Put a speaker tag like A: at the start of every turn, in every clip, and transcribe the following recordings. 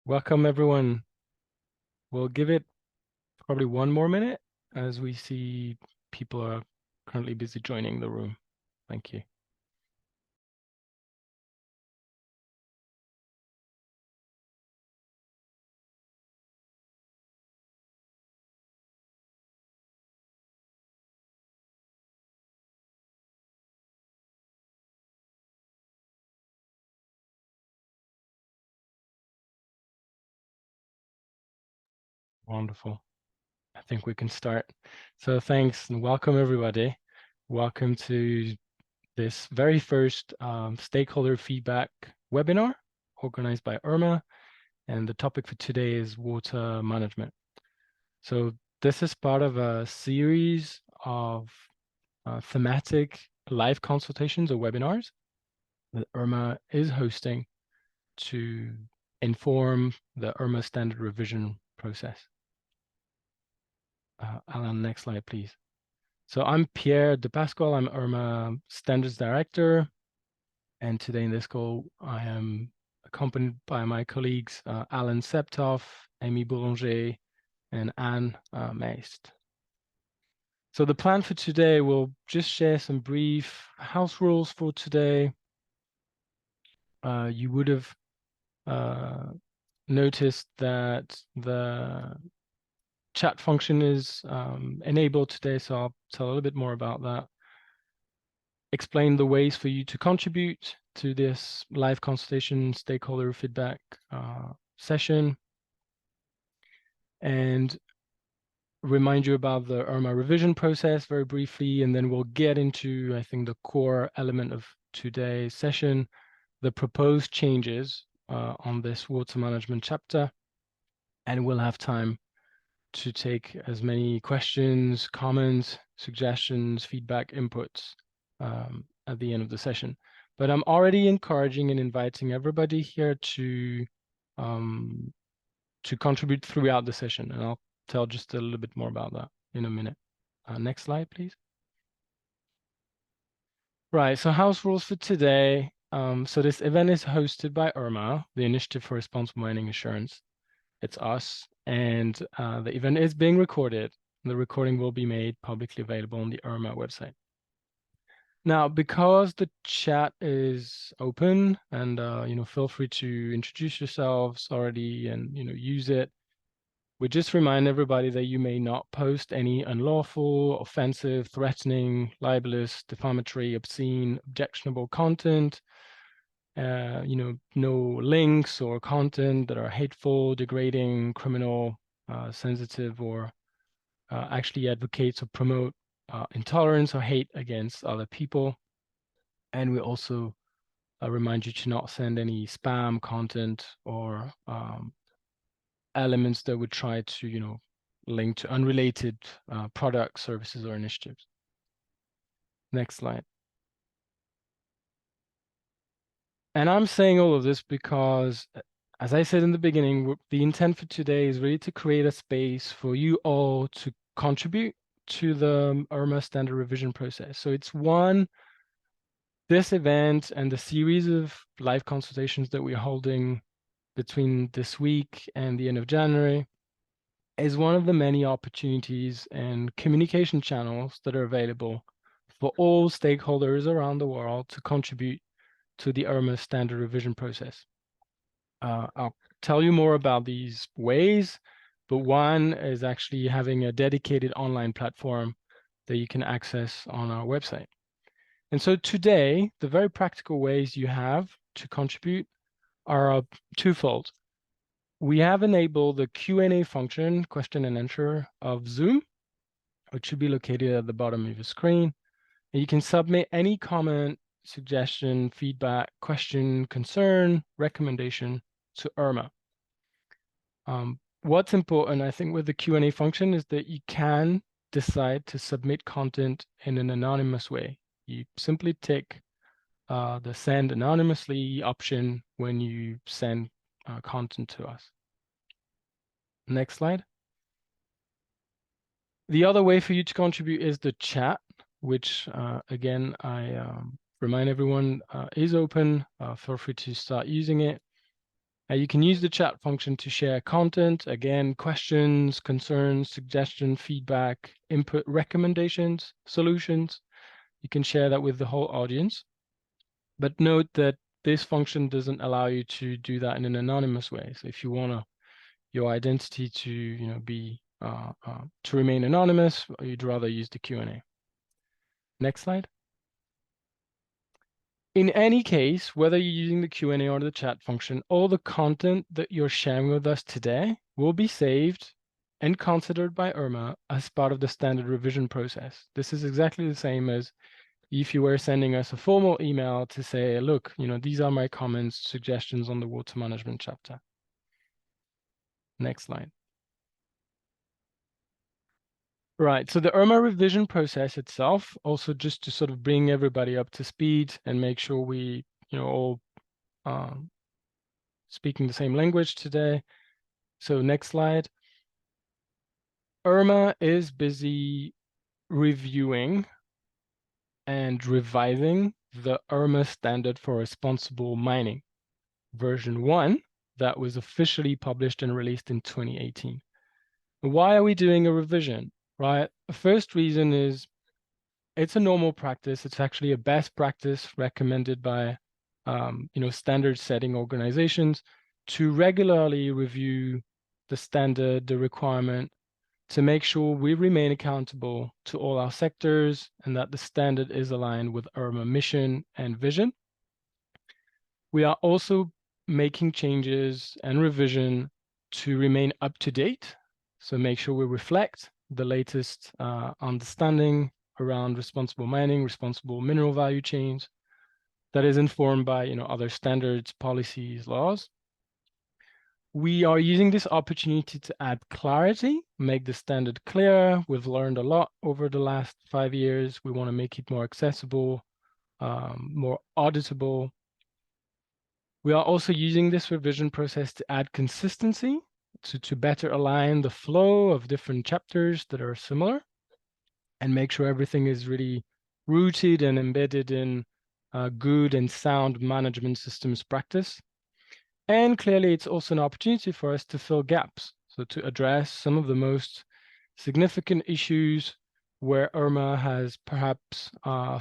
A: Welcome, everyone. We'll give it probably one more minute as we see people are currently busy joining the room. Thank you. Wonderful. I think we can start. So thanks and welcome, everybody. Welcome to this very first stakeholder feedback webinar organized by IRMA. And the topic for today is water management. So this is part of a series of thematic live consultations or webinars that IRMA is hosting to inform the IRMA standard revision process. Alan, next slide, please. So I'm Pierre de Pasquale. I'm IRMA Standards Director. And today in this call, I am accompanied by my colleagues, Alan Septoff, Amy Boulanger, and Anne Meist. So the plan for today, we'll just share some brief house rules for today. You would have noticed that the chat function is enabled today, so I'll tell a little bit more about that. Explain the ways for you to contribute to this live consultation stakeholder feedback session, and remind you about the IRMA revision process very briefly, and then we'll get into, I think, the core element of today's session, the proposed changes on this water management chapter, and we'll have time to take as many questions, comments, suggestions, feedback, inputs at the end of the session. But I'm already encouraging and inviting everybody here to contribute throughout the session, and I'll tell just a little bit more about that in a minute. Next slide, please. Right, so house rules for today. So this event is hosted by IRMA, the Initiative for Responsible Mining Assurance. It's us, and the event is being recorded. The recording will be made publicly available on the IRMA website. Now, because the chat is open, and feel free to introduce yourselves already and use it. We just remind everybody that you may not post any unlawful, offensive, threatening, libelous, defamatory, obscene, objectionable content. No links or content that are hateful, degrading, criminal, sensitive, or actually advocates or promote intolerance or hate against other people. And we also remind you to not send any spam content or elements that would try to, link to unrelated products, services, or initiatives. Next slide. And I'm saying all of this because, as I said in the beginning, the intent for today is really to create a space for you all to contribute to the IRMA standard revision process. So it's this event and the series of live consultations that we're holding between this week and the end of January is one of the many opportunities and communication channels that are available for all stakeholders around the world to contribute to the IRMA standard revision process. I'll tell you more about these ways, but one is actually having a dedicated online platform that you can access on our website. And so today, the very practical ways you have to contribute are twofold. We have enabled the Q&A function, question and answer of Zoom, which should be located at the bottom of your screen. And you can submit any comment, suggestion, feedback, question, concern, recommendation to IRMA. What's important, I think, with the Q&A function is that you can decide to submit content in an anonymous way. You simply tick the send anonymously option when you send content to us. Next slide. The other way for you to contribute is the chat, which again, I remind everyone is open. Feel free to start using it. You can use the chat function to share content, again, questions, concerns, suggestions, feedback, input, recommendations, solutions. You can share that with the whole audience. But note that this function doesn't allow you to do that in an anonymous way. So if you want your identity to be to remain anonymous, you'd rather use the Q&A. Next slide. In any case, whether you're using the Q&A or the chat function, all the content that you're sharing with us today will be saved and considered by IRMA as part of the standard revision process. This is exactly the same as if you were sending us a formal email to say, look, these are my comments, suggestions on the water management chapter. Next slide. Right, so the IRMA revision process itself, also just to sort of bring everybody up to speed and make sure we, all speaking the same language today. So next slide. IRMA is busy reviewing and revising the IRMA standard for responsible mining, version 1, that was officially published and released in 2018. Why are we doing a revision, right? The first reason is it's a normal practice. It's actually a best practice recommended by standard setting organizations to regularly review the standard, the requirement, to make sure we remain accountable to all our sectors and that the standard is aligned with IRMA mission and vision. We are also making changes and revision to remain up to date. So make sure we reflect the latest understanding around responsible mining, responsible mineral value chains that is informed by other standards, policies, laws. We are using this opportunity to add clarity, make the standard clearer. We've learned a lot over the last 5 years. We want to make it more accessible, more auditable. We are also using this revision process to add consistency, to better align the flow of different chapters that are similar and make sure everything is really rooted and embedded in good and sound management systems practice. And clearly, it's also an opportunity for us to fill gaps. So to address some of the most significant issues where IRMA has perhaps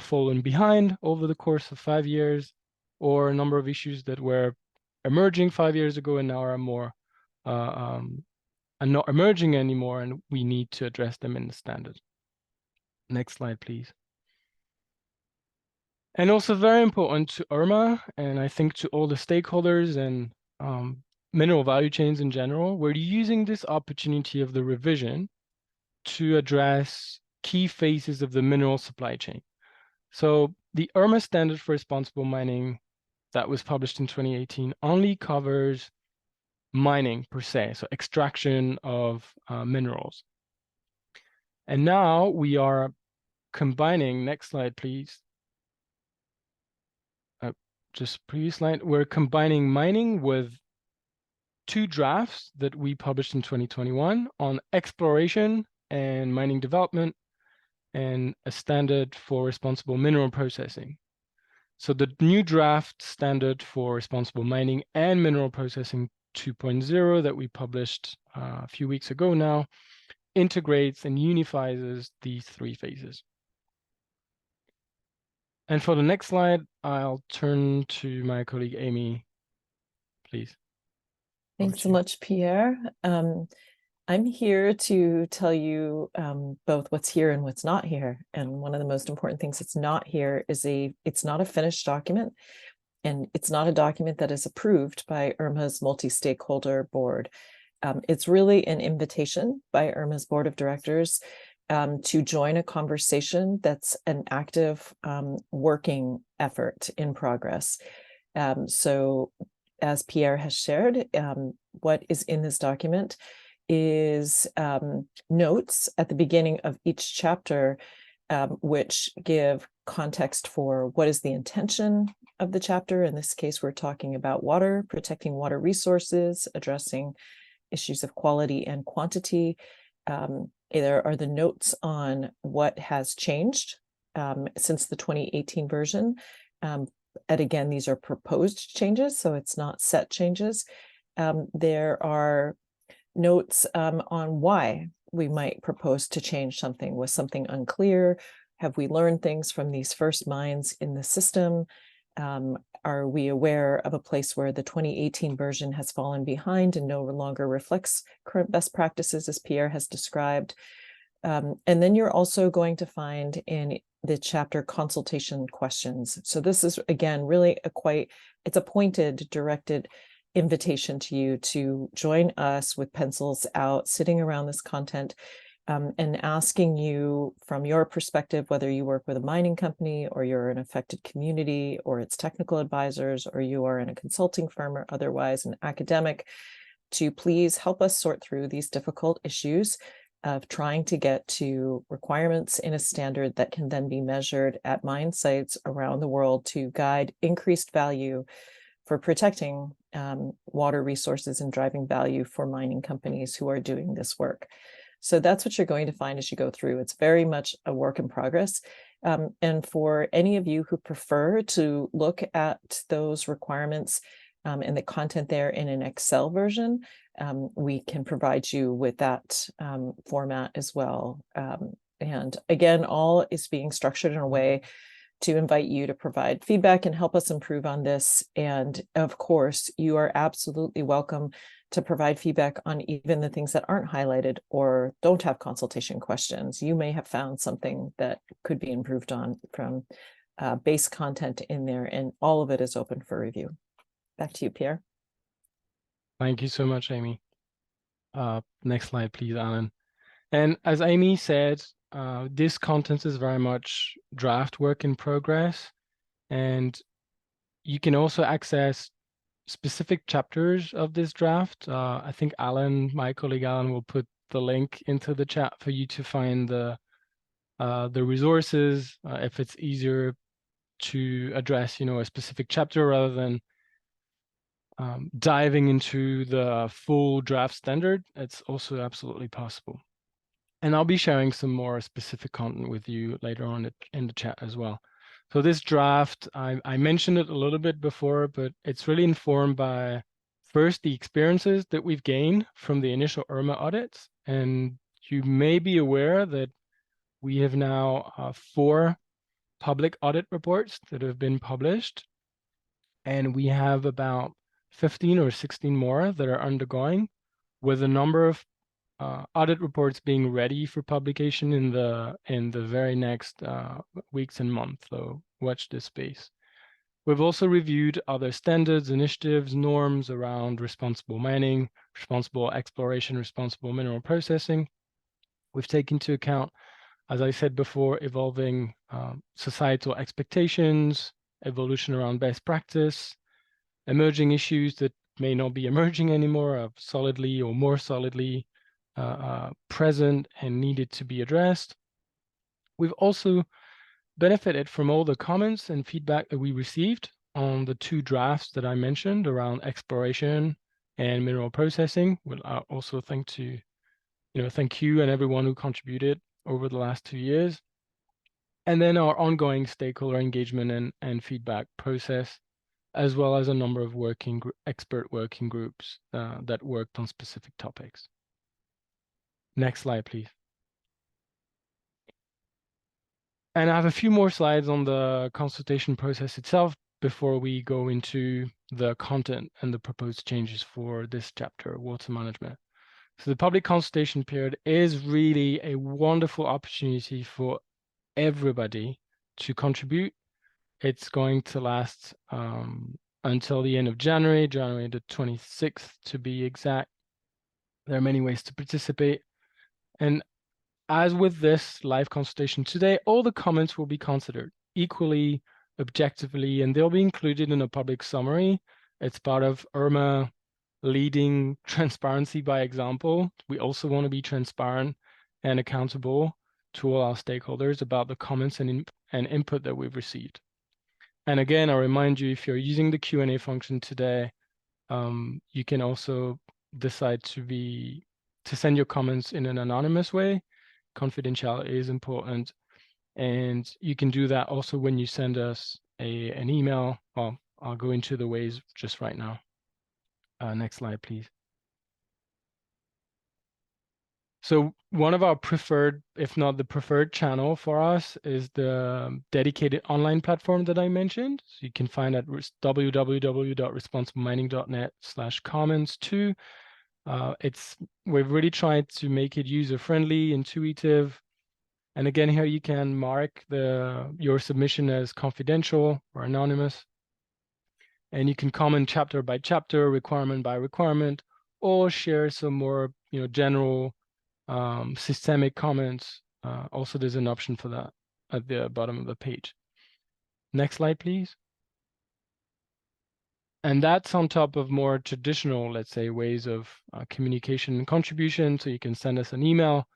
A: fallen behind over the course of 5 years, or a number of issues that were emerging 5 years ago and now are more are not emerging anymore, and we need to address them in the standard. Next slide, please. And also very important to IRMA, and I think to all the stakeholders and mineral value chains in general, we're using this opportunity of the revision to address key phases of the mineral supply chain. So the IRMA standard for responsible mining that was published in 2018 only covers mining per se, so extraction of minerals. And now we are combining, next slide, please. Just previous slide, we're combining mining with 2 drafts that we published in 2021 on exploration and mining development and a standard for responsible mineral processing. So the new draft standard for responsible mining and mineral processing 2.0 that we published a few weeks ago now integrates and unifies these 3 phases. And for the next slide, I'll turn to my colleague, Amy, please.
B: Thanks so much, Pierre. I'm here to tell you both what's here and what's not here. And one of the most important things that's not here is it's not a finished document, and it's not a document that is approved by IRMA's multi-stakeholder board. It's really an invitation by IRMA's board of directors to join a conversation that's an active working effort in progress. So as Pierre has shared, what is in this document is notes at the beginning of each chapter, which give context for what is the intention of the chapter. In this case, we're talking about water, protecting water resources, addressing issues of quality and quantity. There are the notes on what has changed since the 2018 version. And again, these are proposed changes, so it's not set changes. There are notes on why we might propose to change something. Was something unclear? Have we learned things from these first mines in the system? Are we aware of a place where the 2018 version has fallen behind and no longer reflects current best practices, as Pierre has described? And then you're also going to find in the chapter consultation questions. So this is, again, really it's a pointed, directed invitation to you to join us with pencils out, sitting around this content, and asking you from your perspective, whether you work with a mining company or you're an affected community or its technical advisors, or you are in a consulting firm or otherwise an academic, to please help us sort through these difficult issues of trying to get to requirements in a standard that can then be measured at mine sites around the world to guide increased value for protecting water resources and driving value for mining companies who are doing this work. So that's what you're going to find as you go through. It's very much a work in progress. And for any of you who prefer to look at those requirements and the content there in an Excel version, we can provide you with that format as well. And again, all is being structured in a way to invite you to provide feedback and help us improve on this. And of course, you are absolutely welcome to provide feedback on even the things that aren't highlighted or don't have consultation questions. You may have found something that could be improved on from base content in there, and all of it is open for review. Back to you, Pierre.
A: Thank you so much, Amy. Next slide, please, Alan. And as Amy said, this content is very much draft work in progress, and you can also access specific chapters of this draft. I think Alan, my colleague Alan, will put the link into the chat for you to find the resources if it's easier to address, a specific chapter rather than diving into the full draft standard. It's also absolutely possible. And I'll be sharing some more specific content with you later on in the chat as well. So this draft, I mentioned it a little bit before, but it's really informed by first the experiences that we've gained from the initial IRMA audits. And you may be aware that we have now 4 public audit reports that have been published. And we have about 15 or 16 more that are undergoing, with a number of audit reports being ready for publication in the very next weeks and months. So watch this space. We've also reviewed other standards, initiatives, norms around responsible mining, responsible exploration, responsible mineral processing. We've taken into account, as I said before, evolving societal expectations, evolution around best practice, emerging issues that may not be emerging anymore, are solidly or more solidly present and needed to be addressed. We've also benefited from all the comments and feedback that we received on the 2 drafts that I mentioned around exploration and mineral processing. We'll also thank you and everyone who contributed over the last 2 years. And then our ongoing stakeholder engagement and feedback process, as well as a number of expert working groups that worked on specific topics. Next slide, please. And I have a few more slides on the consultation process itself before we go into the content and the proposed changes for this chapter, water management. So the public consultation period is really a wonderful opportunity for everybody to contribute. It's going to last until the end of January the 26th to be exact. There are many ways to participate. And as with this live consultation today, all the comments will be considered equally, objectively, and they'll be included in a public summary. It's part of IRMA leading transparency by example. We also want to be transparent and accountable to all our stakeholders about the comments and input that we've received. And again, I remind you, if you're using the Q&A function today, you can also decide to send your comments in an anonymous way. Confidentiality is important, and you can do that also when you send us an email. Well, I'll go into the ways just right now. Next slide, please. So one of our preferred, if not the preferred channel for us, is the dedicated online platform that I mentioned. So you can find at www.responsiblemining.net/commons2. We've really tried to make it user-friendly, intuitive. And again, here you can mark your submission as confidential or anonymous. And you can comment chapter by chapter, requirement by requirement, or share some more, general systemic comments. Also, there's an option for that at the bottom of the page. Next slide, please. And that's on top of more traditional, let's say, ways of communication and contribution. So you can send us an email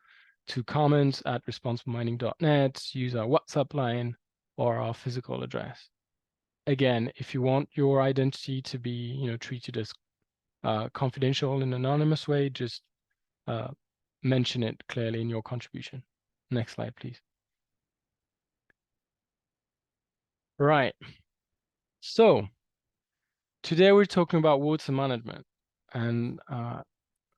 A: to comments@responsiblemining.net, use our WhatsApp line or our physical address. Again, if you want your identity to be, treated as confidential and anonymous way, just mention it clearly in your contribution. Next slide, please. Right. So today we're talking about water management and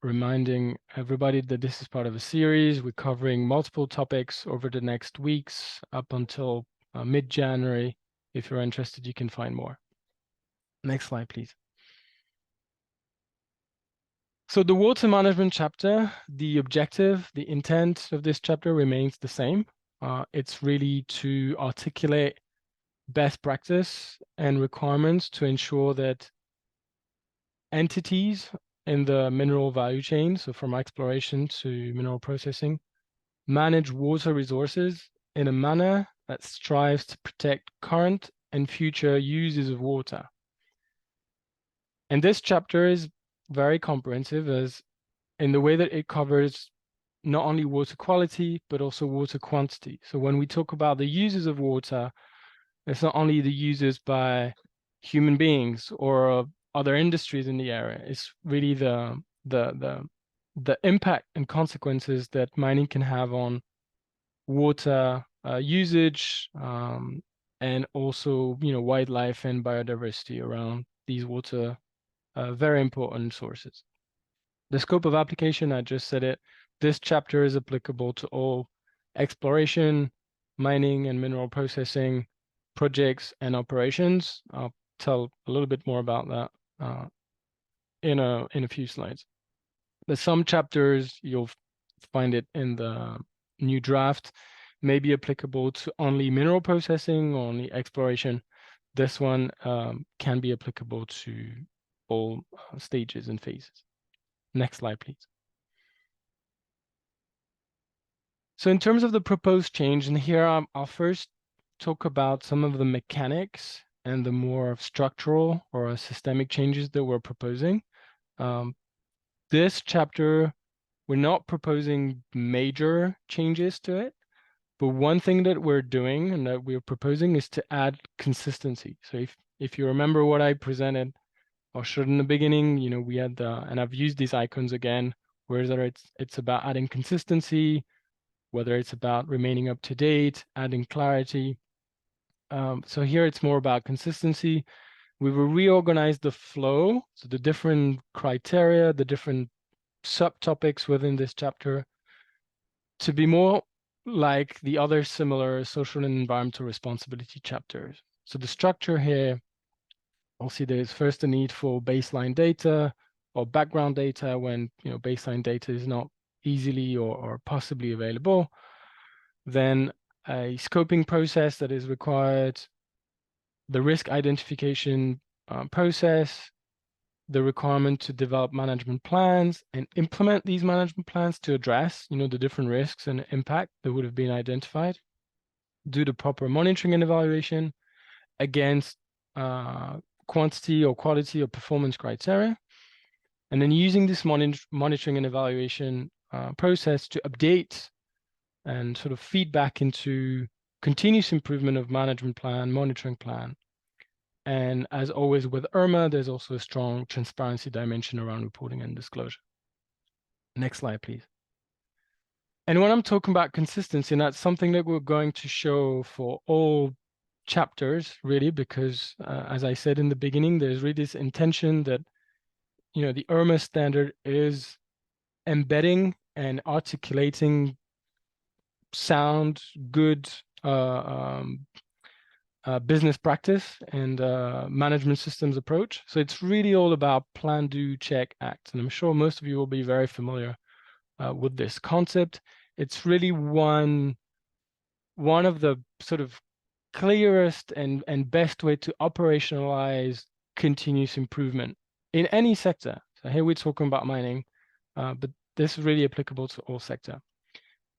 A: reminding everybody that this is part of a series. We're covering multiple topics over the next weeks up until mid-January. If you're interested, you can find more. Next slide, please. So the water management chapter, the objective, the intent of this chapter remains the same. It's really to articulate best practice and requirements to ensure that entities in the mineral value chain, so from exploration to mineral processing, manage water resources in a manner that strives to protect current and future uses of water. And this chapter is very comprehensive as in the way that it covers not only water quality, but also water quantity. So when we talk about the uses of water, it's not only the uses by human beings or other industries in the area. It's really the impact and consequences that mining can have on water usage and also wildlife and biodiversity around these water very important sources. The scope of application, I just said it. This chapter is applicable to all exploration, mining, and mineral processing projects and operations. I'll tell a little bit more about that in a few slides. But some chapters, you'll find it in the new draft, may be applicable to only mineral processing or only exploration. This one can be applicable to all stages and phases. Next slide, please. So in terms of the proposed change, and here I'll first talk about some of the mechanics and the more structural or systemic changes that we're proposing. This chapter, we're not proposing major changes to it, but one thing that we're doing and that we're proposing is to add consistency. So if you remember what I presented or showed in the beginning, we had and I've used these icons again, whether it's about adding consistency, whether it's about remaining up to date, adding clarity. So here it's more about consistency. We will reorganize the flow, so the different criteria, the different subtopics within this chapter to be more like the other similar social and environmental responsibility chapters. So the structure here, I'll see there's first a need for baseline data or background data when baseline data is not easily or possibly available. Then a scoping process that is required, the risk identification process, the requirement to develop management plans and implement these management plans to address, the different risks and impact that would have been identified, do the proper monitoring and evaluation against quantity or quality or performance criteria, and then using this monitoring and evaluation process to update and sort of feedback into continuous improvement of management plan, monitoring plan. And as always with IRMA, there's also a strong transparency dimension around reporting and disclosure. Next slide, please. And when I'm talking about consistency, and that's something that we're going to show for all chapters, really, because as I said in the beginning, there's really this intention that, the IRMA standard is embedding and articulating sound, good business practice and management systems approach. So it's really all about plan, do, check, act. And I'm sure most of you will be very familiar with this concept. It's really one of the sort of clearest and best way to operationalize continuous improvement in any sector. So here we're talking about mining, but this is really applicable to all sector.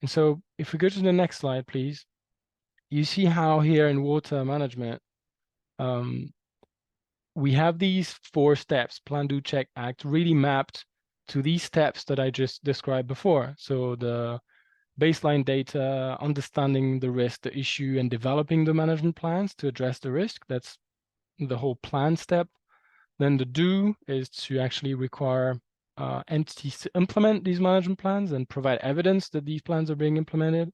A: And so if we go to the next slide, please, you see how here in water management, we have these 4 steps, plan, do, check, act, really mapped to these steps that I just described before. So the baseline data, understanding the risk, the issue, and developing the management plans to address the risk. That's the whole plan step. Then the do is to actually require entities to implement these management plans and provide evidence that these plans are being implemented.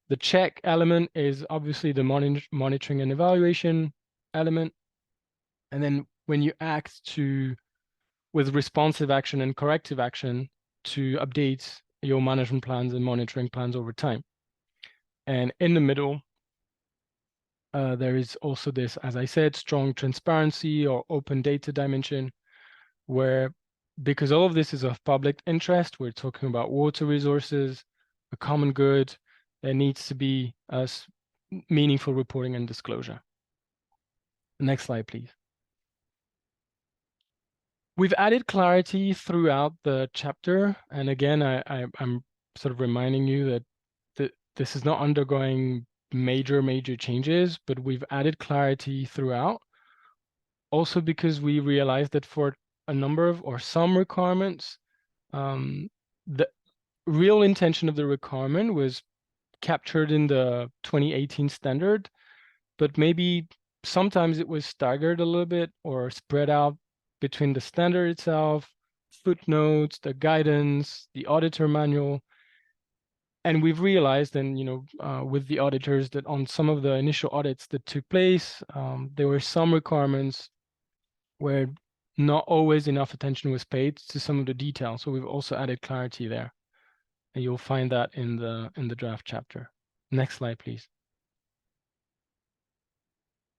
A: The check element is obviously the monitoring and evaluation element. And then when you act with responsive action and corrective action to update your management plans and monitoring plans over time. And in the middle, there is also this, as I said, strong transparency or open data dimension, where because all of this is of public interest, we're talking about water resources, a common good, there needs to be meaningful reporting and disclosure. Next slide, please. We've added clarity throughout the chapter. And again, I'm sort of reminding you that this is not undergoing major changes, but we've added clarity throughout. Also because we realized that for a number of or some requirements, the real intention of the requirement was captured in the 2018 standard, but maybe sometimes it was staggered a little bit or spread out between the standard itself, footnotes, the guidance, the auditor manual. And we've realized, and with the auditors, that on some of the initial audits that took place, there were some requirements where not always enough attention was paid to some of the details. So we've also added clarity there. And you'll find that in the draft chapter. Next slide, please.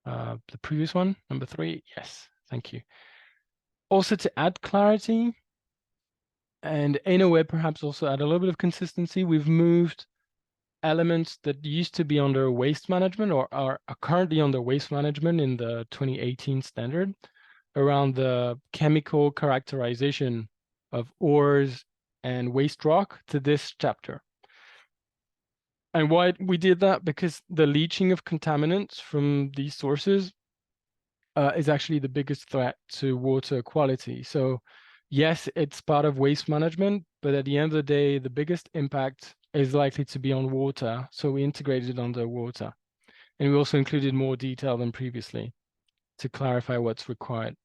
A: The previous one, number 3. Yes, thank you. Also to add clarity, and in a way perhaps also add a little bit of consistency, we've moved elements that used to be under waste management or are currently under waste management in the 2018 standard around the chemical characterization of ores and waste rock to this chapter. And why we did that? Because the leaching of contaminants from these sources is actually the biggest threat to water quality. So yes, it's part of waste management, but at the end of the day, the biggest impact is likely to be on water. So we integrated under water. And we also included more detail than previously to clarify what's required.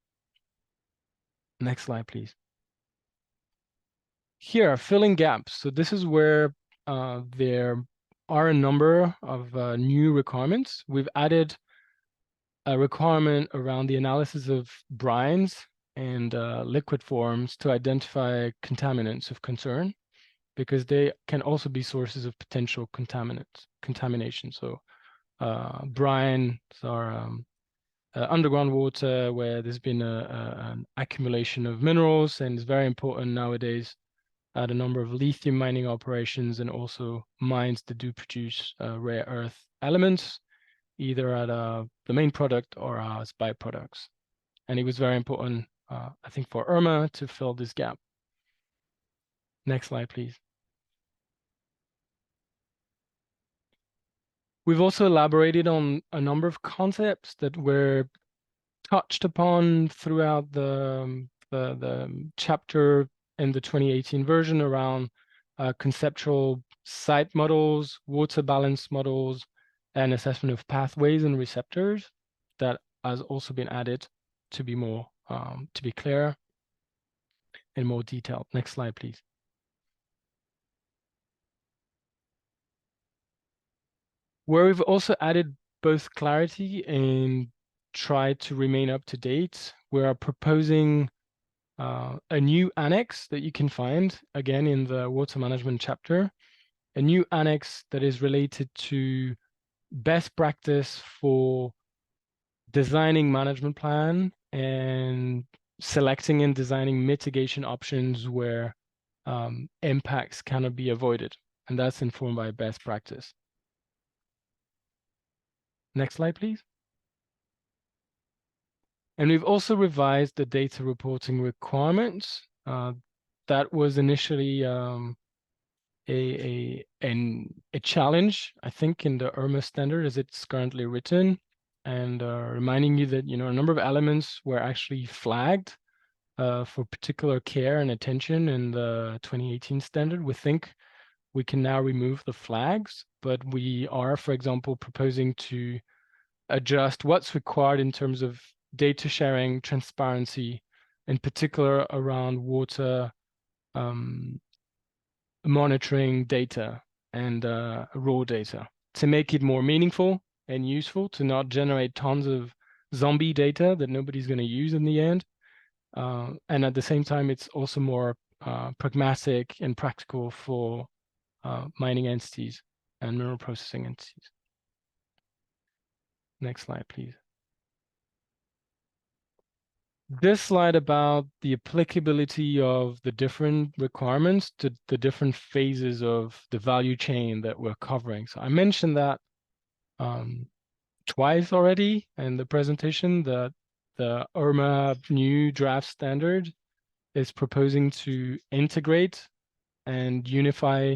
A: Next slide, please. Here, filling gaps. So this is where there are a number of new requirements. We've added a requirement around the analysis of brines and liquid forms to identify contaminants of concern, because they can also be sources of potential contamination. So brines are underground water where there's been an accumulation of minerals, and it's very important nowadays at a number of lithium mining operations and also mines that do produce rare earth elements, either at the main product or as byproducts. And it was very important, I think, for IRMA to fill this gap. Next slide, please. We've also elaborated on a number of concepts that were touched upon throughout the chapter in the 2018 version around conceptual site models, water balance models, and assessment of pathways and receptors. That has also been added to be more to be clearer and more detailed. Next slide, please. Where we've also added both clarity and tried to remain up to date, we are proposing a new annex that you can find, again, in the water management chapter, a new annex that is related to best practice for designing management plan and selecting and designing mitigation options where impacts cannot be avoided. And that's informed by best practice. Next slide, please. And we've also revised the data reporting requirements. That was initially a challenge, I think, in the IRMA standard as it's currently written, and reminding you that, a number of elements were actually flagged for particular care and attention in the 2018 standard. We think we can now remove the flags, but we are, for example, proposing to adjust what's required in terms of data sharing, transparency, in particular around water monitoring data and raw data to make it more meaningful and useful, to not generate tons of zombie data that nobody's going to use in the end. And at the same time, it's also more pragmatic and practical for mining entities and mineral processing entities. Next slide, please. This slide about the applicability of the different requirements to the different phases of the value chain that we're covering. So I mentioned that twice already in the presentation, that the IRMA new draft standard is proposing to integrate and unify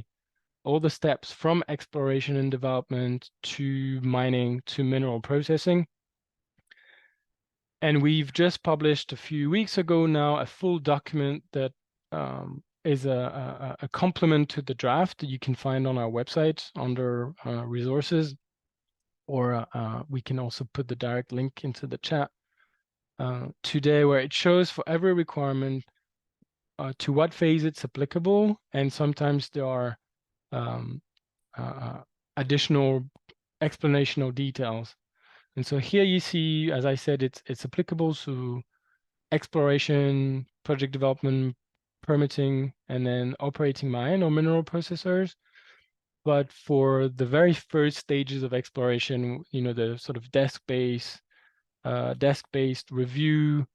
A: all the steps from exploration and development to mining to mineral processing. And we've just published a few weeks ago now a full document that is a complement to the draft that you can find on our website under resources, or we can also put the direct link into the chat today, where it shows for every requirement to what phase it's applicable, and sometimes there are additional explanational details. And so here you see, as I said, it's applicable to exploration, project development, permitting, and then operating mine or mineral processors. But for the very first stages of exploration, the sort of desk-based review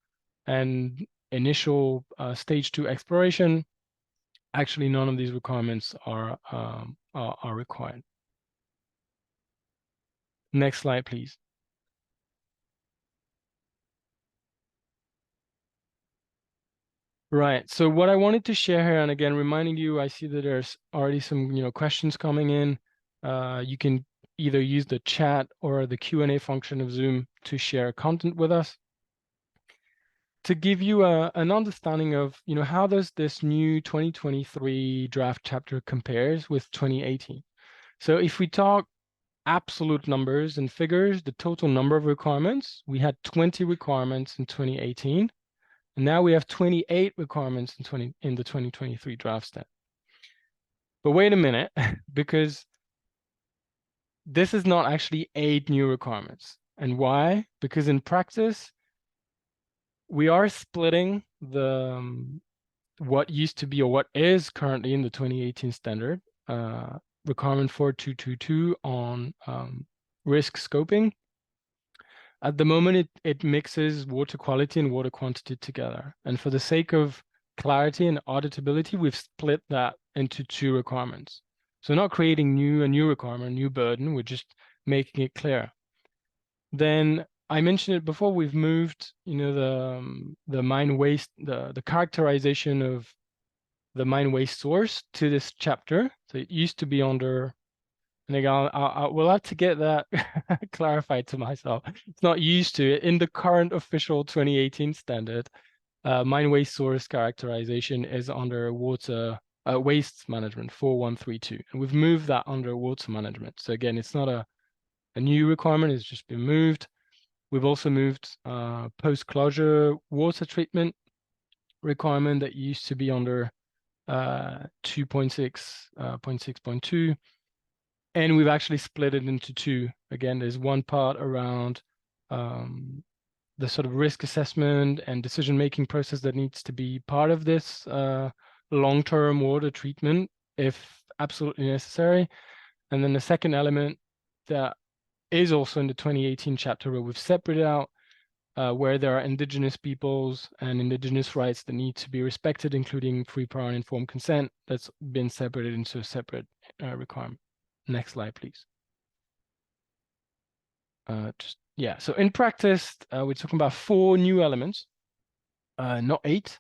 A: and initial stage 2 exploration, actually none of these requirements are required. Next slide, please. Right. So what I wanted to share here, and again, reminding you, I see that there's already some, questions coming in. You can either use the chat or the Q&A function of Zoom to share content with us. To give you an understanding of, how does this new 2023 draft chapter compares with 2018. So if we talk absolute numbers and figures, the total number of requirements, we had 20 requirements in 2018. And now we have 28 requirements in the 2023 draft stat. But wait a minute, because this is not actually 8 new requirements. And why? Because in practice, we are splitting the what used to be, or what is currently in the 2018 standard, requirement 4222 on risk scoping. At the moment, it mixes water quality and water quantity together. And for the sake of clarity and auditability, we've split that into 2 requirements. So not creating a new requirement, a new burden, we're just making it clear. Then I mentioned it before, we've moved, the mine waste, the characterization of the mine waste source to this chapter. So it used to be under, and again, we'll have to get that clarified to myself. It's not used to it. In the current official 2018 standard, mine waste source characterization is under water waste management 4132. And we've moved that under water management. So again, it's not a new requirement, it's just been moved. We've also moved post-closure water treatment requirement that used to be under 2.6.6.2. And we've actually split it into 2. Again, there's one part around the sort of risk assessment and decision-making process that needs to be part of this long-term water treatment, if absolutely necessary. And then the second element that is also in the 2018 chapter where we've separated out where there are indigenous peoples and indigenous rights that need to be respected, including free, prior, and informed consent. That's been separated into a separate requirement. Next slide, please. So in practice, we're talking about 4 new elements, not 8.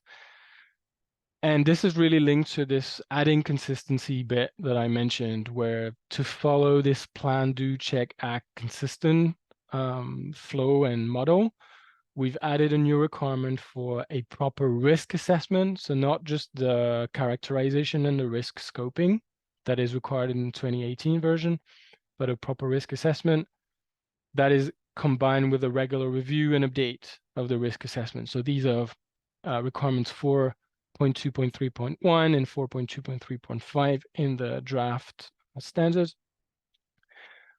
A: And this is really linked to this adding consistency bit that I mentioned, where to follow this plan, do, check, act consistent flow and model, we've added a new requirement for a proper risk assessment. So not just the characterization and the risk scoping that is required in the 2018 version, but a proper risk assessment that is combined with a regular review and update of the risk assessment. So these are requirements 4.2.3.1 and 4.2.3.5 in the draft standards.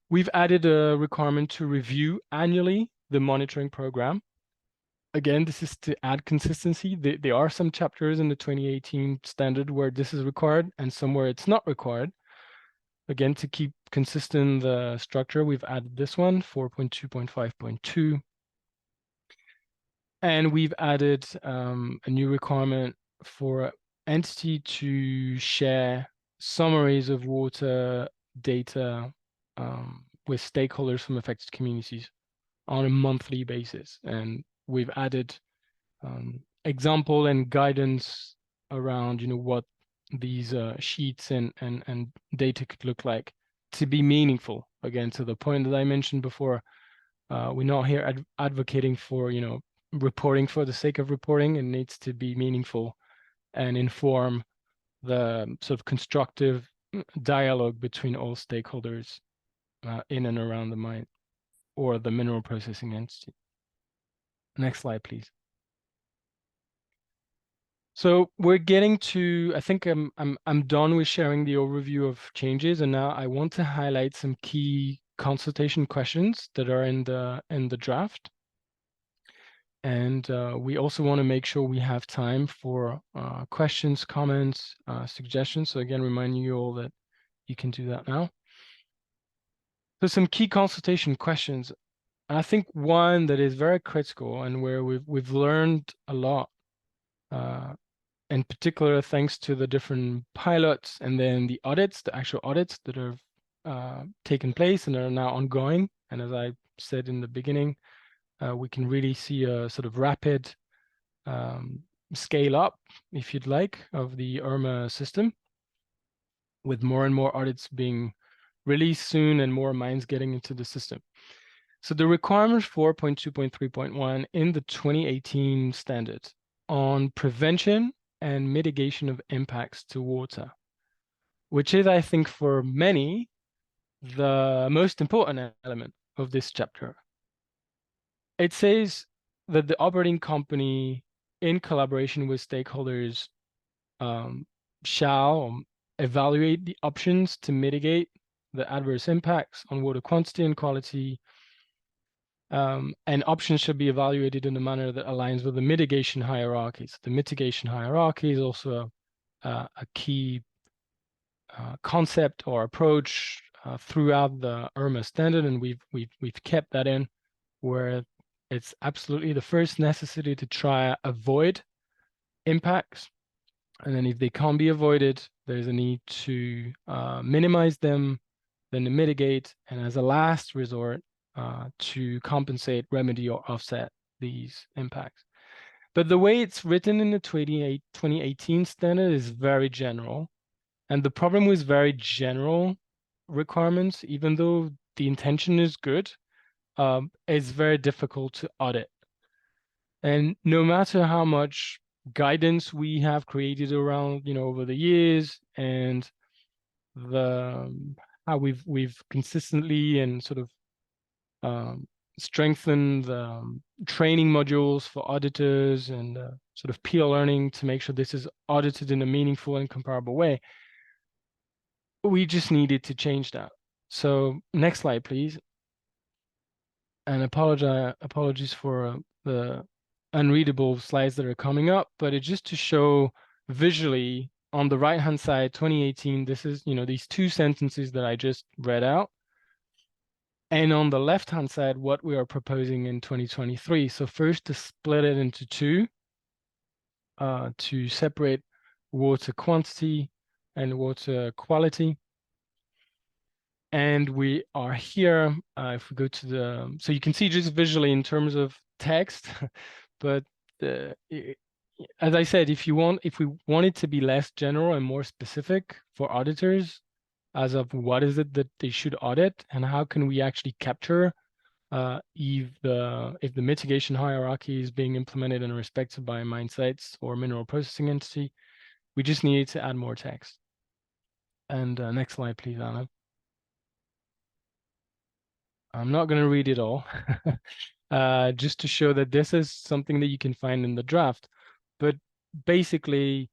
A: We've added a requirement to review annually the monitoring program. Again, this is to add consistency. There are some chapters in the 2018 standard where this is required and some where it's not required. Again, to keep consistent the structure, we've added this one, 4.2.5.2. And we've added a new requirement for entity to share summaries of water data with stakeholders from affected communities on a monthly basis. And we've added example and guidance around, what these sheets and data could look like to be meaningful. Again, to the point that I mentioned before, we're not here advocating for, reporting for the sake of reporting. It needs to be meaningful and inform the sort of constructive dialogue between all stakeholders in and around the mine or the mineral processing entity. Next slide, please. So we're getting to, I think I'm done with sharing the overview of changes, and now I want to highlight some key consultation questions that are in the draft. And we also want to make sure we have time for questions, comments, suggestions. So again, reminding you all that you can do that now. So some key consultation questions. I think one that is very critical and where we've learned a lot, in particular, thanks to the different pilots and then the audits, the actual audits that have taken place and are now ongoing. And as I said in the beginning, we can really see a sort of rapid scale up, if you'd like, of the IRMA system, with more and more audits being released soon and more mines getting into the system. So the requirement 4.2.3.1 in the 2018 standard on prevention and mitigation of impacts to water, which is, I think, for many, the most important element of this chapter. It says that the operating company, in collaboration with stakeholders, shall evaluate the options to mitigate the adverse impacts on water quantity and quality, and options should be evaluated in a manner that aligns with the mitigation hierarchy. So the mitigation hierarchy is also a key concept or approach throughout the IRMA standard, and we've kept that in, where it's absolutely the first necessity to try avoid impacts, and then if they can't be avoided, there's a need to minimize them, then to mitigate, and as a last resort, to compensate, remedy, or offset these impacts. But the way it's written in the 2018 standard is very general. And the problem with very general requirements, even though the intention is good, it's very difficult to audit. And no matter how much guidance we have created around, over the years, and how we've consistently and sort of strengthen the training modules for auditors and sort of peer learning to make sure this is audited in a meaningful and comparable way. We just needed to change that. So next slide, please. And apologies for the unreadable slides that are coming up, but it's just to show visually on the right-hand side, 2018, this is, these two sentences that I just read out. And on the left-hand side, what we are proposing in 2023. So first to split it into two, to separate water quantity and water quality. And we are here, if we go to the, so you can see just visually in terms of text, but as I said, if we want it to be less general and more specific for auditors, as of what is it that they should audit and how can we actually capture if the mitigation hierarchy is being implemented and respected by mine sites or mineral processing entity, we just needed to add more text. And next slide, please, Anna. I'm not going to read it all, just to show that this is something that you can find in the draft. But basically,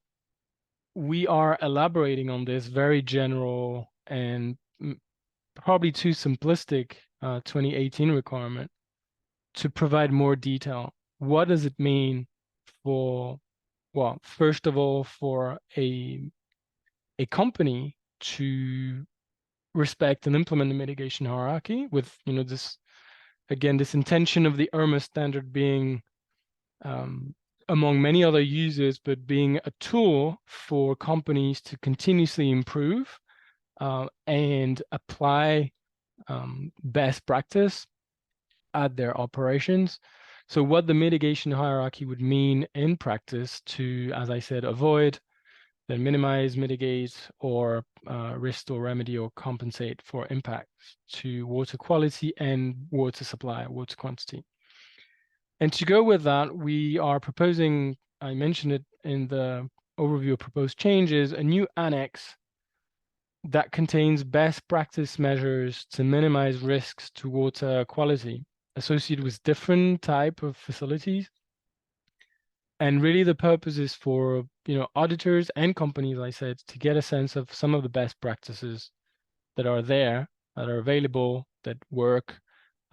A: we are elaborating on this very general and probably too simplistic 2018 requirement to provide more detail. What does it mean for, well, first of all, for a company to respect and implement the mitigation hierarchy with, this, again, this intention of the IRMA standard being among many other users, but being a tool for companies to continuously improve and apply best practice at their operations. So what the mitigation hierarchy would mean in practice to, as I said, avoid, then minimize, mitigate, or restore, remedy, or compensate for impacts to water quality and water supply, water quantity. And to go with that, we are proposing, I mentioned it in the overview of proposed changes, a new annex that contains best practice measures to minimize risks to water quality associated with different type of facilities. And really the purpose is for, auditors and companies, like I said, to get a sense of some of the best practices that are there, that are available, that work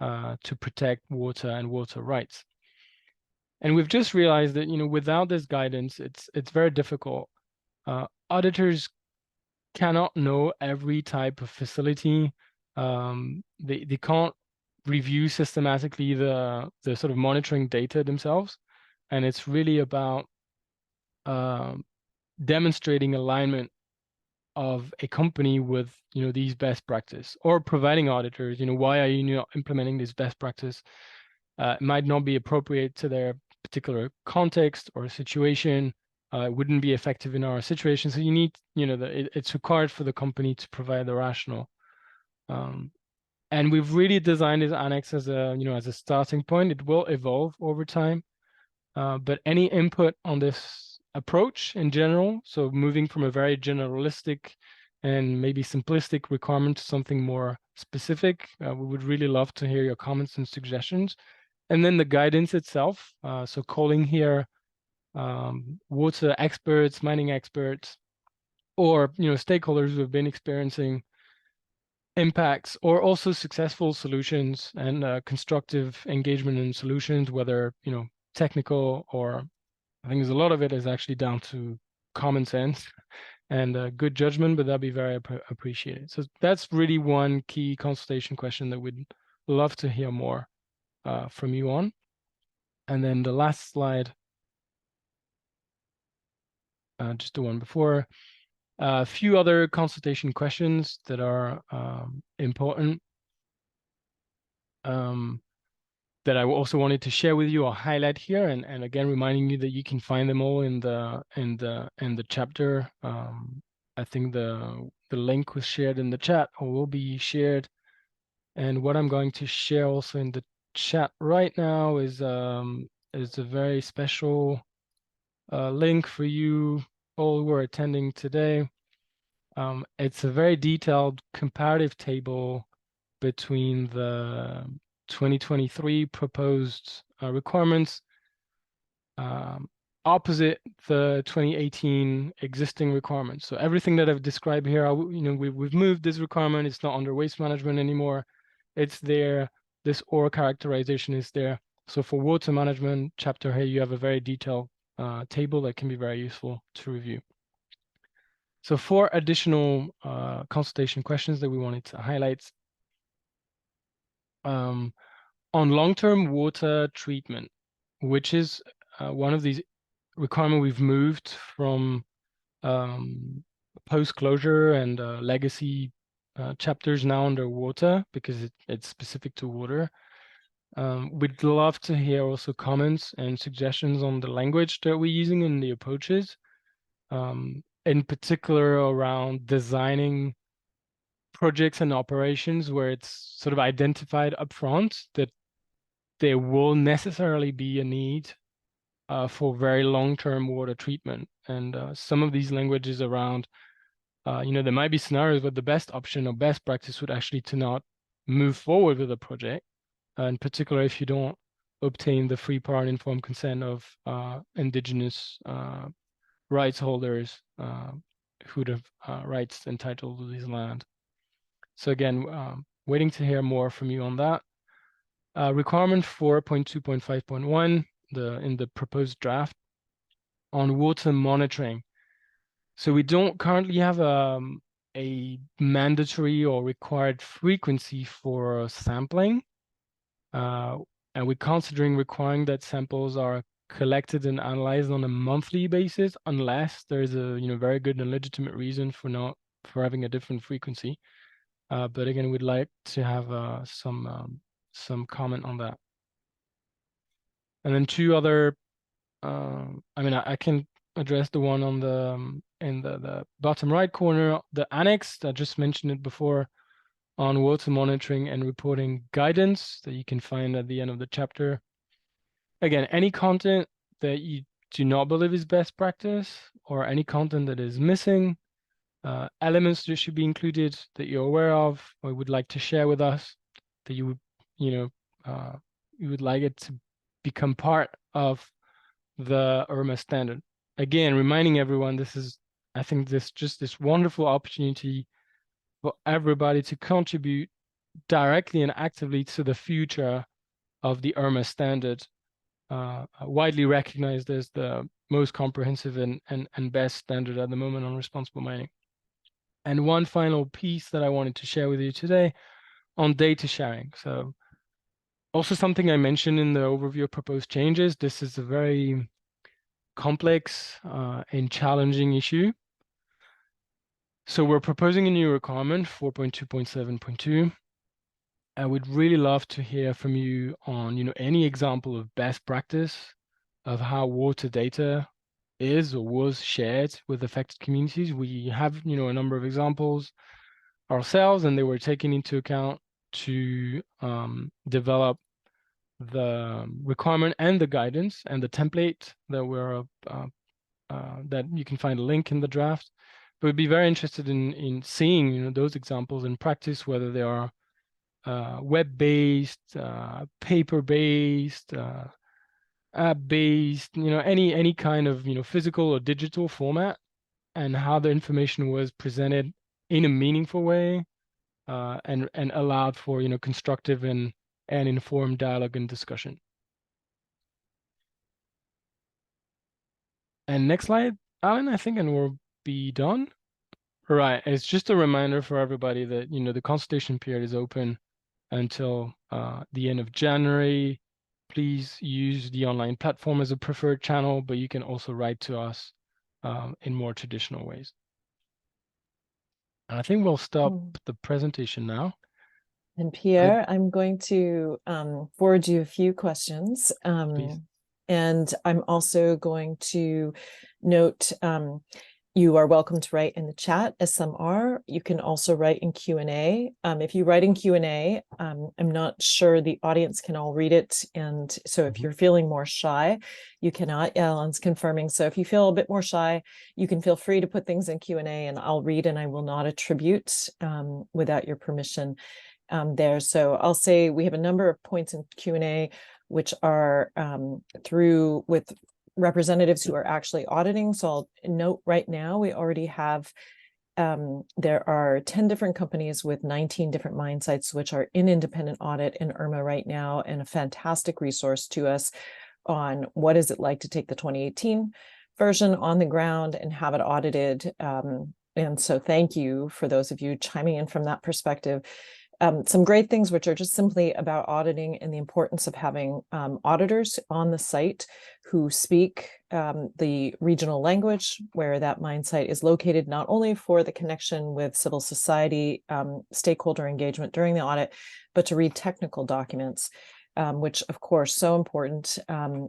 A: to protect water and water rights. And we've just realized that, without this guidance, it's very difficult. Auditors cannot know every type of facility. They can't review systematically the sort of monitoring data themselves. And it's really about demonstrating alignment of a company with, these best practice, or providing auditors, why are you not implementing this best practice? It might not be appropriate to their particular context or situation. It wouldn't be effective in our situation. So you need, it's required for the company to provide the rationale. And we've really designed this annex as a, as a starting point. It will evolve over time. But any input on this approach in general, so moving from a very generalistic and maybe simplistic requirement to something more specific, we would really love to hear your comments and suggestions. And then the guidance itself, so calling here water experts, mining experts, or stakeholders who have been experiencing impacts, or also successful solutions and constructive engagement in solutions, whether technical, or I think there's a lot of it is actually down to common sense and good judgment, but that'd be very appreciated. So that's really one key consultation question that we'd love to hear more from you on. And then the last slide, just the one before, a few other consultation questions that are important that I also wanted to share with you or highlight here, and again reminding you that you can find them all in the chapter. I think the link was shared in the chat, or will be shared. And what I'm going to share also in the chat right now is a very special link for you all who are attending today. It's a very detailed comparative table between the 2023 proposed requirements opposite the 2018 existing requirements. So everything that I've described here, we've moved this requirement. It's not under waste management anymore. It's there. This ore characterization is there. So for water management chapter here, you have a very detailed table that can be very useful to review. So 4 additional consultation questions that we wanted to highlight. On long-term water treatment, which is one of these requirements we've moved from post-closure and legacy chapters now under water because it's specific to water. We'd love to hear also comments and suggestions on the language that we're using in the approaches, in particular around designing projects and operations where it's sort of identified upfront that there will necessarily be a need for very long-term water treatment. And some of these languages around, there might be scenarios where the best option or best practice would actually to not move forward with a project, in particular if you don't obtain the free, prior, and informed consent of indigenous rights holders who would have rights entitled to this land. So again, waiting to hear more from you on that. Requirement 4.2.5.1, in the proposed draft on water monitoring. So we don't currently have a mandatory or required frequency for sampling. And we're considering requiring that samples are collected and analyzed on a monthly basis, unless there's a very good and legitimate reason for having a different frequency. But again, we'd like to have some comment on that. And then 2 other, I can address the one on the in the bottom right corner, the annex. I just mentioned it before, on water monitoring and reporting guidance that you can find at the end of the chapter. Again, any content that you do not believe is best practice, or any content that is missing, elements that should be included that you're aware of or would like to share with us, that you would, you would like it to become part of the IRMA standard. Again, reminding everyone, I think this wonderful opportunity for everybody to contribute directly and actively to the future of the IRMA standard, widely recognized as the most comprehensive and best standard at the moment on responsible mining. And one final piece that I wanted to share with you today on data sharing. So also something I mentioned in the overview of proposed changes. This is a very complex and challenging issue. So we're proposing a new requirement, 4.2.7.2. I would really love to hear from you on, any example of best practice of how water data is or was shared with affected communities. We have, a number of examples ourselves, and they were taken into account to develop the requirement and the guidance and the template that that you can find a link in the draft. But we'd be very interested in seeing those examples in practice, whether they are web-based, paper-based, app-based, any kind of physical or digital format, and how the information was presented in a meaningful way, and allowed for constructive and informed dialogue and discussion. And next slide, Alan, I think, and we'll be done. Right. It's just a reminder for everybody that the consultation period is open until the end of January. Please use the online platform as a preferred channel, but you can also write to us in more traditional ways. And I think we'll stop the presentation now.
B: And Pierre, I'm going to forward you a few questions. And I'm also going to note, you are welcome to write in the chat, as some are. You can also write in Q&A. If you write in Q&A, I'm not sure the audience can all read it. And so if you're feeling more shy, you cannot. Alan's confirming. So if you feel a bit more shy, you can feel free to put things in Q&A, and I'll read, and I will not attribute without your permission there. So I'll say we have a number of points in Q&A which are through with representatives who are actually auditing. So I'll note right now, we already have There are 10 different companies with 19 different mine sites, which are in independent audit in IRMA right now, and a fantastic resource to us on what is it like to take the 2018 version on the ground and have it audited. And so thank you for those of you chiming in from that perspective. Some great things which are just simply about auditing and the importance of having auditors on the site who speak the regional language where that mine site is located, not only for the connection with civil society stakeholder engagement during the audit, but to read technical documents. Which of course so important.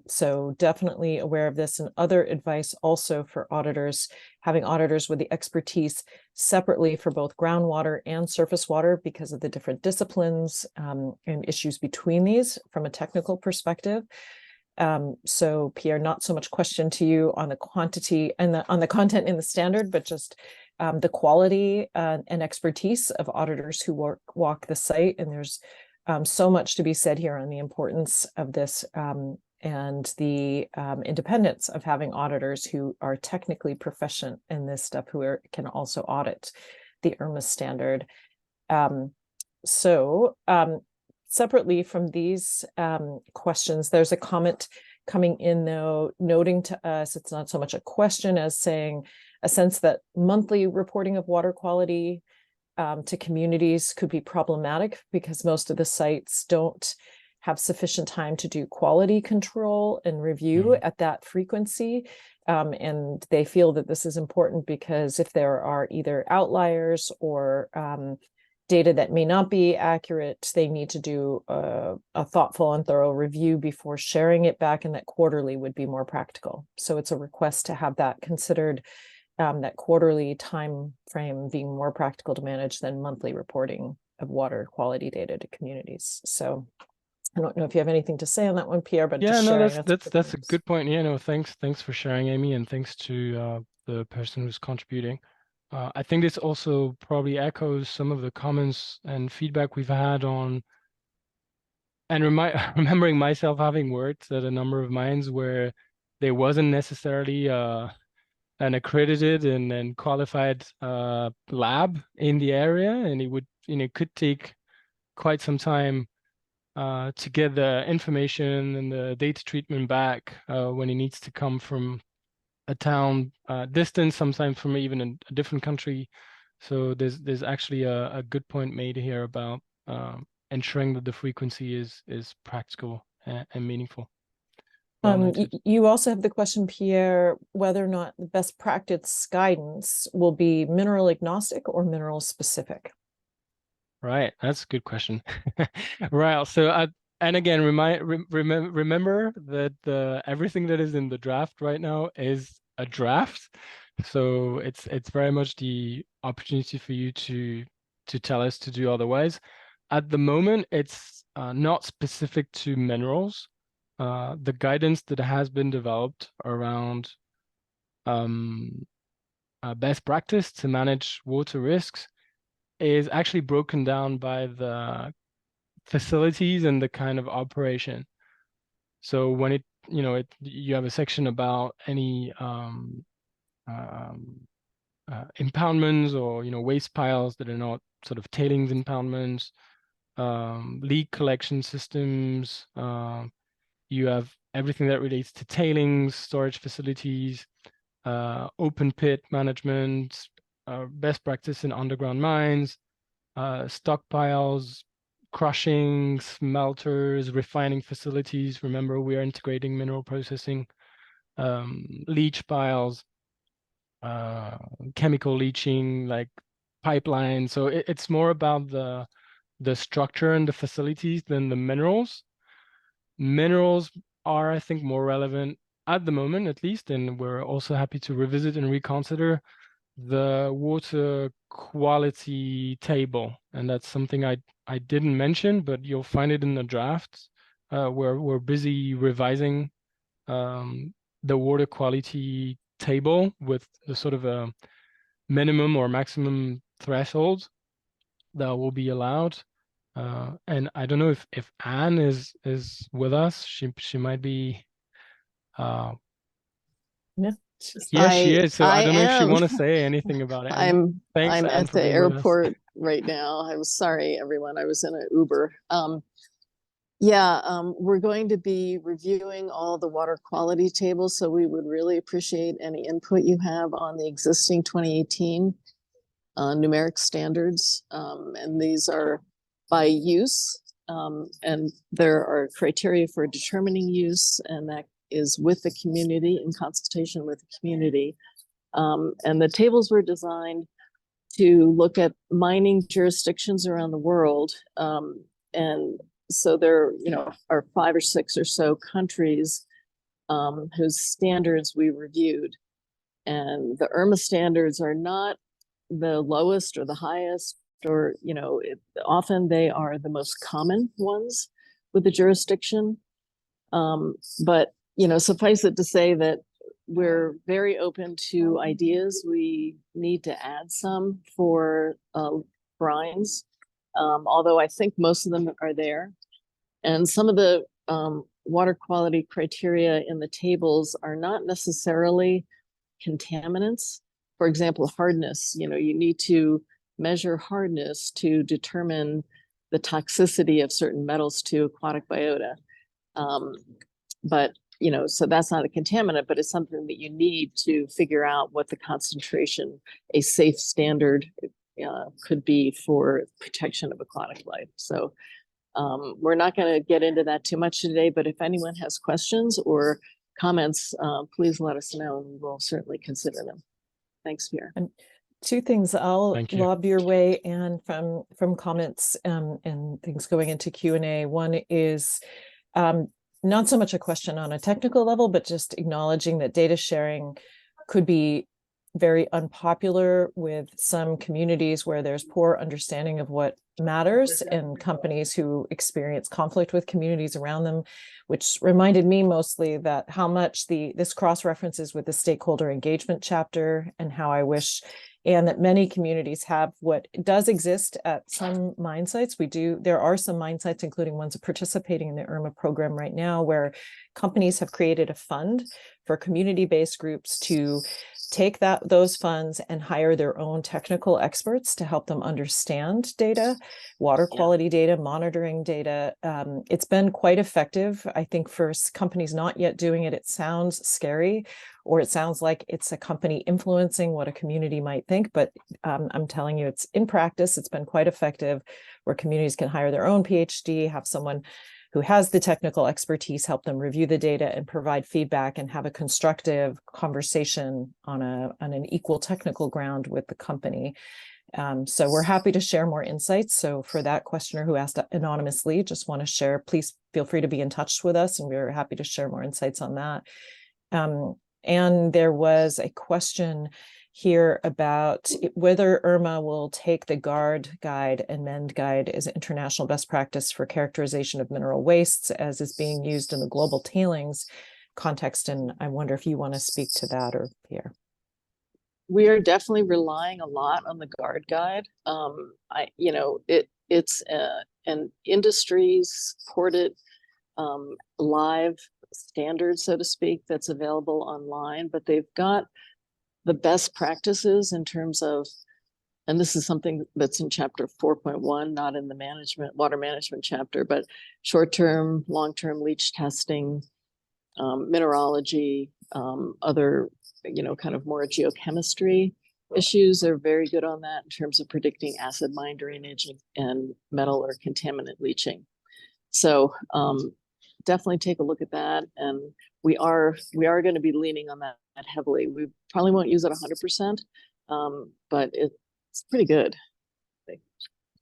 B: So definitely aware of this, and other advice also for auditors, having auditors with the expertise separately for both groundwater and surface water because of the different disciplines and issues between these from a technical perspective. So Pierre, not so much question to you on the quantity and on the content in the standard, but just the quality and expertise of auditors who walk the site. And there's so much to be said here on the importance of this and the independence of having auditors who are technically proficient in this stuff, who can also audit the IRMA standard. Separately from these questions, there's a comment coming in though, noting to us, it's not so much a question as saying a sense that monthly reporting of water quality to communities could be problematic because most of the sites don't have sufficient time to do quality control and review at that frequency. And they feel that this is important because if there are either outliers or data that may not be accurate, they need to do a thoughtful and thorough review before sharing it back, and that quarterly would be more practical. So it's a request to have that considered, that quarterly time frame being more practical to manage than monthly reporting of water quality data to communities. So I don't know if you have anything to say on that one, Pierre, but
A: Yeah,
B: just
A: no,
B: sharing.
A: that's a good point. Yeah, no, thanks for sharing, Amy, and thanks to the person who's contributing. I think this also probably echoes some of the comments and feedback we've had on, and remembering myself having worked at a number of mines where there wasn't necessarily an accredited and qualified lab in the area, and it would, could take quite some time to get the information and the data treatment back when it needs to come from a town distance, sometimes from even a different country. So there's actually a good point made here about ensuring that the frequency is practical and meaningful. Well noted.
B: You also have the question, Pierre, whether or not the best practice guidance will be mineral agnostic or mineral specific.
A: Right, that's a good question. Right, so and again, remember that everything that is in the draft right now is a draft, so it's very much the opportunity for you to tell us to do otherwise. At the moment, it's not specific to minerals. The guidance that has been developed around best practice to manage water risks is actually broken down by the facilities and the kind of operation. So when you have a section about any impoundments or waste piles that are not sort of tailings impoundments, leak collection systems. You have everything that relates to tailings, storage facilities, open pit management, best practice in underground mines, stockpiles, crushing, smelters, refining facilities. Remember, we are integrating mineral processing, leach piles, chemical leaching, like pipelines. So it's more about the structure and the facilities than the minerals. Minerals are, I think, more relevant at the moment, at least, and we're also happy to revisit and reconsider the water quality table. And that's something I didn't mention, but you'll find it in the drafts. We're busy revising the water quality table with the sort of a minimum or maximum threshold that will be allowed. And I don't know if Anne is with us. She might be
B: Yeah.
A: Yes, she is. So I
C: I
A: don't know if you
C: am.
A: want to say anything about it. And thanks,
C: I'm
A: Anne,
C: at
A: for
C: the
A: being with us.
C: airport right now. I'm sorry, everyone. I was in an Uber. We're going to be reviewing all the water quality tables, so we would really appreciate any input you have on the existing 2018 numeric standards. And these are by use, and there are criteria for determining use, and that is with the community, in consultation with the community. And the tables were designed to look at mining jurisdictions around the world. And so there, are 5 or 6 or so countries whose standards we reviewed. And the IRMA standards are not the lowest or the highest, or, often they are the most common ones with the jurisdiction. But, suffice it to say that we're very open to ideas. We need to add some for brines, although I think most of them are there. And some of the water quality criteria in the tables are not necessarily contaminants. For example, hardness, you need to measure hardness to determine the toxicity of certain metals to aquatic biota. But, so that's not a contaminant, but it's something that you need to figure out what the concentration, a safe standard could be for protection of aquatic life. So we're not going to get into that too much today, but if anyone has questions or comments, please let us know and we'll certainly consider them. Thanks, Pierre.
B: And 2 things I'll
A: Thank you.
B: lob your way, and from comments and things going into Q&A. One is not so much a question on a technical level, but just acknowledging that data sharing could be very unpopular with some communities where there's poor understanding of what matters, and companies who experience conflict with communities around them, which reminded me mostly that how much this cross-references with the stakeholder engagement chapter, and how I wish, and that many communities have what does exist at some mine sites. There are some mine sites, including ones participating in the IRMA program right now, where companies have created a fund for community-based groups to take those funds and hire their own technical experts to help them understand data, water quality data, monitoring data. It's been quite effective. I think for companies not yet doing it, it sounds scary, or it sounds like it's a company influencing what a community might think. But I'm telling you, it's in practice, it's been quite effective, where communities can hire their own PhD, have someone who has the technical expertise help them review the data and provide feedback, and have a constructive conversation on an equal technical ground with the company. So we're happy to share more insights. So for that questioner who asked anonymously, just want to share, please feel free to be in touch with us, and we're happy to share more insights on that. And there was a question here about whether IRMA will take the GARD guide and MEND guide as international best practice for characterization of mineral wastes, as is being used in the global tailings context. And I wonder if you want to speak to that, or Pierre.
C: We are definitely relying a lot on the GARD guide. It's an industry supported live standard, so to speak, that's available online, but they've got the best practices in terms of, and this is something that's in chapter 4.1, not in the water management chapter, but short-term, long-term leach testing, mineralogy, other, kind of more geochemistry issues. They're very good on that in terms of predicting acid mine drainage and metal or contaminant leaching. So definitely take a look at that. And we are going to be leaning on that heavily. We probably won't use it 100%, but it's pretty good.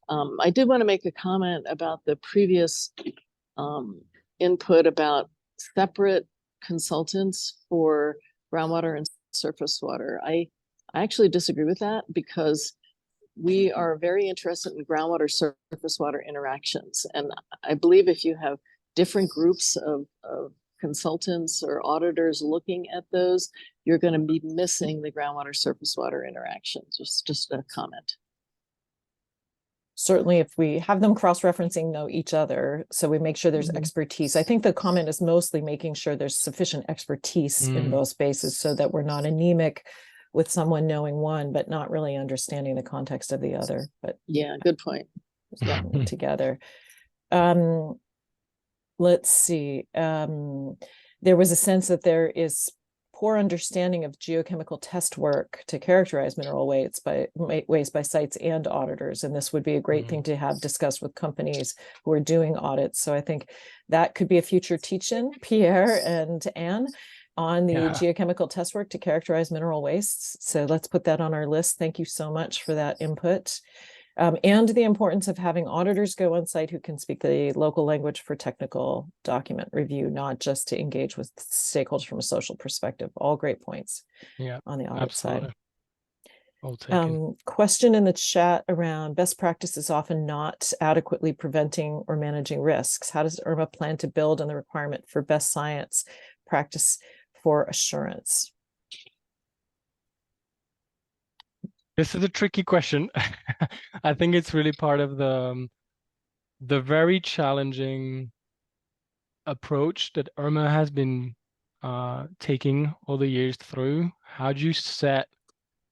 C: I did want to make a comment about the previous input about separate consultants for groundwater and surface water. I actually disagree with that, because we are very interested in groundwater surface water interactions. And I believe if you have different groups of consultants or auditors looking at those, you're going to be missing the groundwater surface water interactions. Just a comment.
B: certainly if we have them cross-referencing know each other, so we make sure there's expertise. I think the comment is mostly making sure there's sufficient expertise in both spaces so that we're not anemic with someone knowing one, but not really understanding the context of the other. But
C: yeah, good point.
B: working together. Let's see. There was a sense that there is poor understanding of geochemical test work to characterize mineral waste by sites and auditors. And this would be a great thing to have discussed with companies who are doing audits. So I think that could be a future teach-in, Pierre and Anne, on the geochemical test work to characterize mineral wastes. So let's put that on our list. Thank you so much for that input. And the importance of having auditors go on site who can speak the local language for technical document review, not just to engage with stakeholders from a social perspective. All great points on the audit side. Question in the chat around best practices often not adequately preventing or managing risks. How does IRMA plan to build on the requirement for best science practice for assurance?
A: This is a tricky question. I think it's really part of the very challenging approach that IRMA has been taking all the years through. How do you set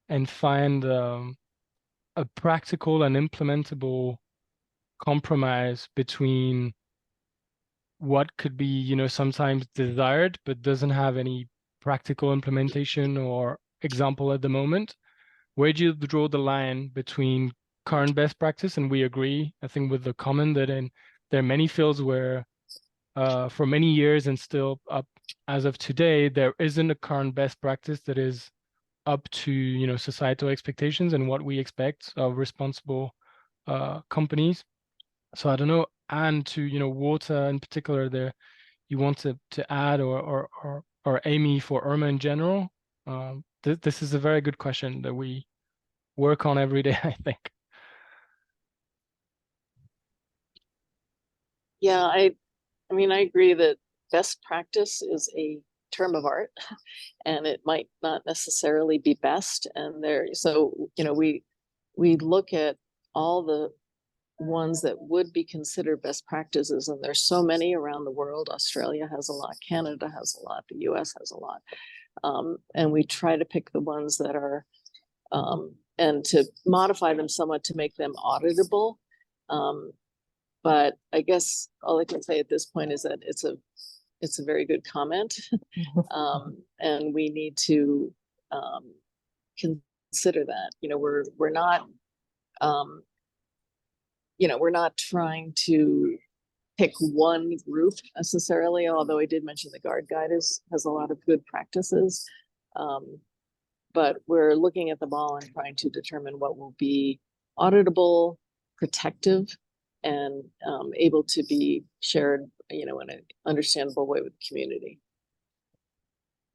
A: and find a practical and implementable compromise between what could be, you know, sometimes desired but doesn't have any practical implementation or example at the moment? Where do you draw the line between current best practice? And we agree, I think, with the comment that there are many fields where for many years and still up as of today, there isn't a current best practice that is up to, you know, societal expectations and what we expect of responsible companies. So I don't know, and to, you know, water in particular, there you want to add or Amy for IRMA in general. This is a very good question that we work on every day, I think.
C: Yeah, I mean, I agree that best practice is a term of art and it might not necessarily be best. And so, you know, we look at all the ones that would be considered best practices, and there's so many around the world. Australia has a lot, Canada has a lot, the US has a lot. And we try to pick the ones that are, and to modify them somewhat to make them auditable. But I guess all I can say at this point is that it's a very good comment. And we need to consider that. You know, we're not, you know, we're not trying to pick one group necessarily, although I did mention the Guard Guide has a lot of good practices. But we're looking at them all and trying to determine what will be auditable, protective, and able to be shared, you know, in an understandable way with the community.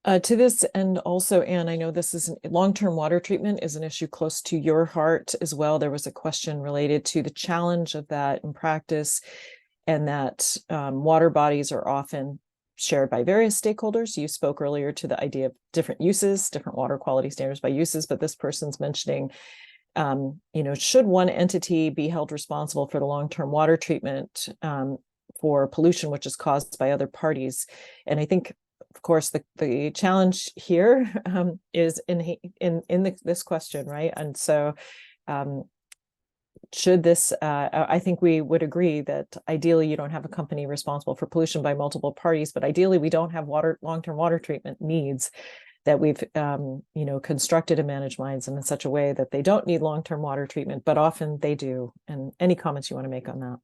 B: To this end also, Anne, I know this is long-term water treatment is an issue close to your heart as well. There was a question related to the challenge of that in practice, and that water bodies are often shared by various stakeholders. You spoke earlier to the idea of different uses, different water quality standards by uses, but this person's mentioning, you know, should one entity be held responsible for the long-term water treatment for pollution which is caused by other parties? And I think, of course, the challenge here is in this question, right? And so should this, I think we would agree that ideally you don't have a company responsible for pollution by multiple parties, but ideally we don't have long-term water treatment needs, that we've, you know, constructed and managed mines in such a way that they don't need long-term water treatment, but often they do. And any comments you want to make on that?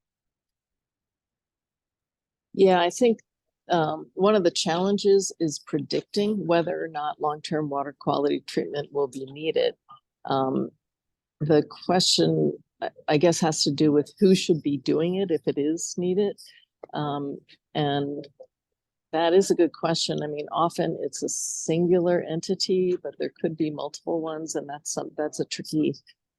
C: Yeah, I think one of the challenges is predicting whether or not long-term water quality treatment will be needed. The question, I guess, has to do with who should be doing it if it is needed. And that is a good question. I mean, often it's a singular entity, but there could be multiple ones, and that's a tricky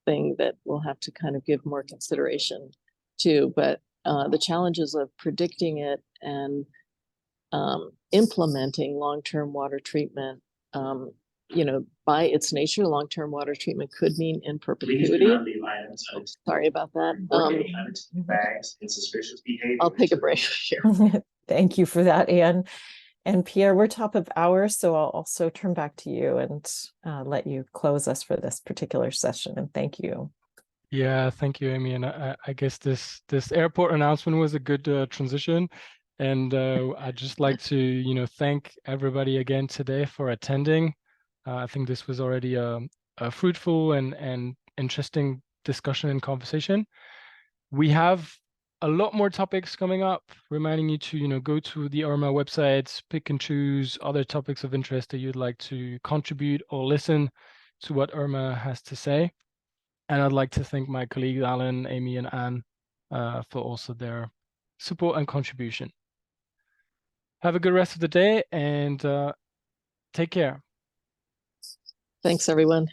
C: thing that we'll have to kind of give more consideration to. But the challenges of predicting it and implementing long-term water treatment you know, by its nature, long-term water treatment could mean in perpetuity. Sorry about that. I'll take a break here.
B: Thank you for that, Anne. And Pierre, we're top of hour, so I'll also turn back to you and let you close us for this particular session. And thank you.
A: Yeah, thank you, Amy. And I guess this airport announcement was a good transition. And I'd just like to, thank everybody again today for attending. I think this was already a fruitful and interesting discussion and conversation. We have a lot more topics coming up, reminding you to, go to the IRMA website, pick and choose other topics of interest that you'd like to contribute or listen to what IRMA has to say. And I'd like to thank my colleagues, Alan, Amy, and Anne, for also their support and contribution. Have a good rest of the day and take care.
C: Thanks, everyone.